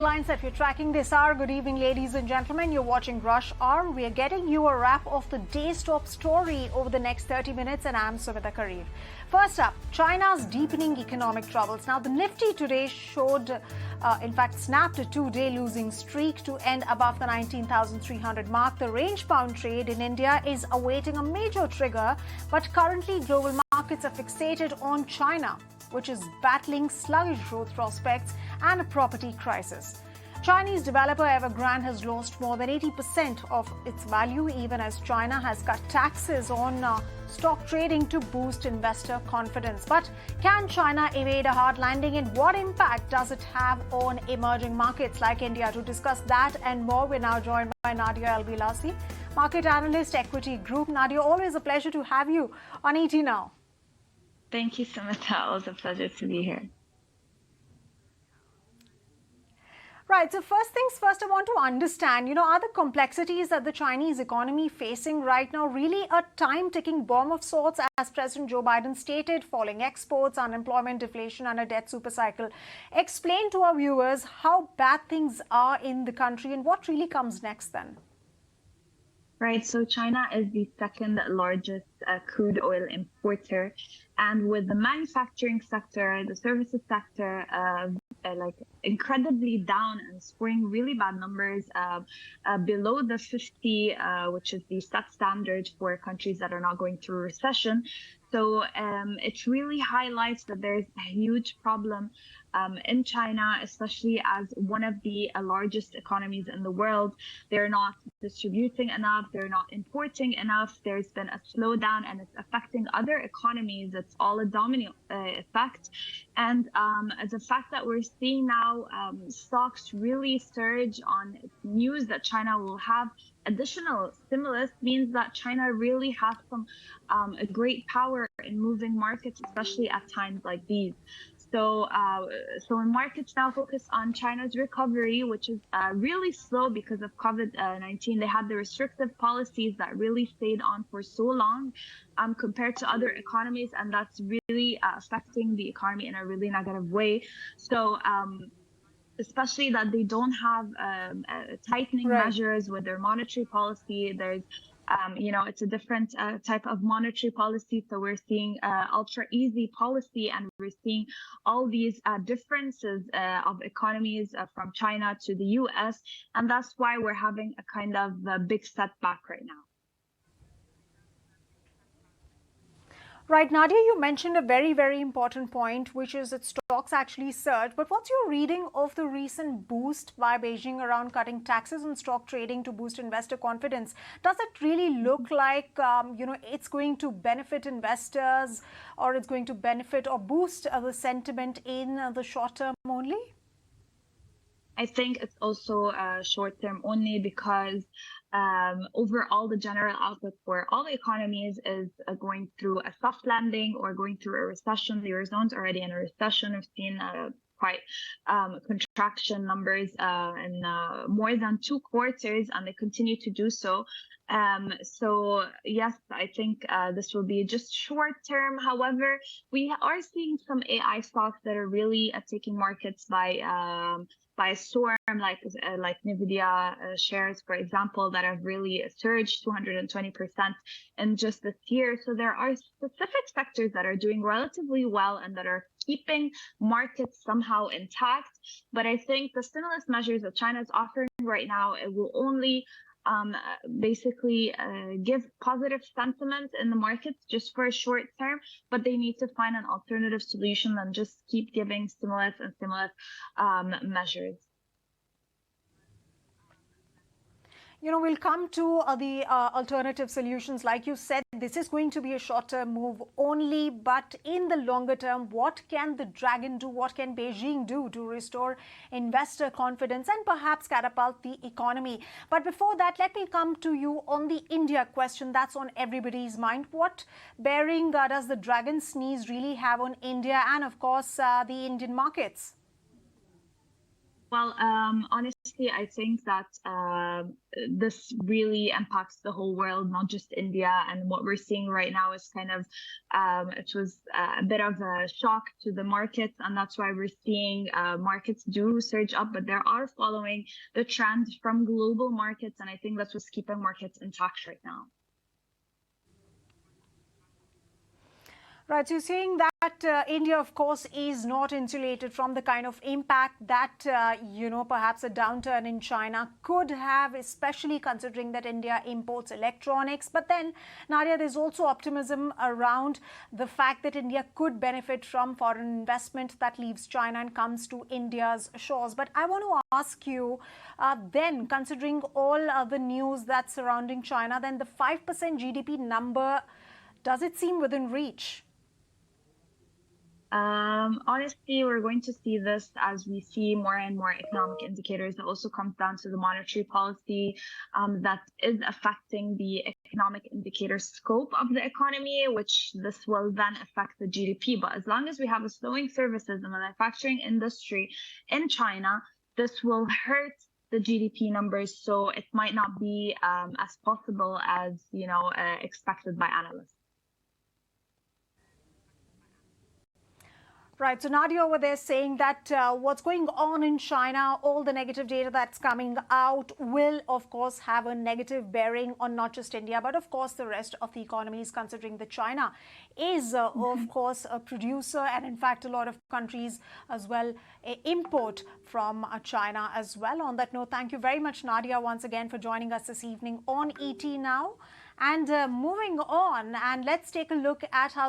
Lines that we're tracking this hour. Good evening, ladies and gentlemen. You're watching Rush Hour. We are getting you a wrap of the day's top story over the next 30 minutes, and I'm Sumita Kareer. First up, China's deepening economic troubles. Now, the Nifty today showed, in fact, snapped a two-day losing streak to end above the 19,300 mark. The range-bound trade in India is awaiting a major trigger, but currently global markets are fixated on China, which is battling sluggish growth prospects and a property crisis. Chinese developer Evergrande has lost more than 80% of its value, even as China has cut taxes on stock trading to boost investor confidence. But can China evade a hard landing, and what impact does it have on emerging markets like India? To discuss that and more, we're now joined by Nadia Elbilassy, market analyst, Equitti Group. Nadia, always a pleasure to have you on ET Now. Thank you, Sumita. It was a pleasure to be here. Right. So first things first, I want to understand, are the complexities that the Chinese economy facing right now really a time-ticking bomb of sorts, as President Joe Biden stated, falling exports, unemployment, deflation, and a debt supercycle? Explain to our viewers how bad things are in the country and what really comes next then. Right. So China is the second largest crude oil importer. And with the manufacturing sector, the services sector, like incredibly down and scoring really bad numbers, below the 50, which is the set standard for countries that are not going through a recession. So it really highlights that there's a huge problem in China, especially as one of the largest economies in the world. They're not distributing enough, they're not importing enough, there's been a slowdown and it's affecting other economies. It's all a domino effect. And the fact that we're seeing now stocks really surge on news that China will have additional stimulus means that China really has some a great power in moving markets, especially at times like these. So when markets now focus on China's recovery, which is really slow because of COVID-19, they had the restrictive policies that really stayed on for so long compared to other economies, and that's really affecting the economy in a really negative way. So especially that they don't have tightening measures with their monetary policy. There's it's a different type of monetary policy. So we're seeing ultra easy policy, and we're seeing all these differences of economies from China to the US. And that's why we're having a kind of a big setback right now. Right, Nadia, you mentioned a very, very important point, which is that stocks actually surged. But what's your reading of the recent boost by Beijing around cutting taxes on stock trading to boost investor confidence? Does it really look like, it's going to benefit investors, or it's going to benefit or boost the sentiment in the short term only? I think it's also short term only because overall the general outlook for all the economies is going through a soft landing or going through a recession. The Eurozone's already in a recession. We've seen quite contraction numbers in more than 2 quarters, and they continue to do so. So yes, I think this will be just short term. However, we are seeing some AI stocks that are really taking markets by storm, like Nvidia shares, for example, that have really surged 220% in just this year. So there are specific sectors that are doing relatively well and that are keeping markets somehow intact. But I think the stimulus measures that China is offering right now, it will only basically give positive sentiment in the markets just for a short term, but they need to find an alternative solution than just keep giving stimulus and stimulus measures. We'll come to the alternative solutions. Like you said, this is going to be a short-term move only, but in the longer term, what can the dragon do? What can Beijing do to restore investor confidence and perhaps catapult the economy? But before that, let me come to you on the India question that's on everybody's mind. What bearing does the dragon sneeze really have on India and, of course, the Indian markets? Well, honestly, I think that this really impacts the whole world, not just India. And what we're seeing right now is kind of, it was a bit of a shock to the markets. And that's why we're seeing markets do surge up, but they are following the trend from global markets. And I think that's what's keeping markets intact right now. Right, so you're saying that India, of course, is not insulated from the kind of impact that, perhaps a downturn in China could have, especially considering that India imports electronics. But then, Nadia, there's also optimism around the fact that India could benefit from foreign investment that leaves China and comes to India's shores. But I want to ask you, then, considering all the news that's surrounding China, then the 5% GDP number, does it seem within reach? Honestly, we're going to see this as we see more and more economic indicators. It also comes down to the monetary policy that is affecting the economic indicator scope of the economy, which this will then affect the GDP. But as long as we have a slowing services and manufacturing industry in China, this will hurt the GDP numbers. So it might not be as possible as, expected by analysts. Right. So Nadia over there saying that what's going on in China, all the negative data that's coming out will, of course, have a negative bearing on not just India, but of course the rest of the economies, considering that China is, of course, a producer. And in fact, a lot of countries as well import from China as well. On that note, thank you very much, Nadia, once again for joining us this evening on ET Now. And moving on, and let's take a look at how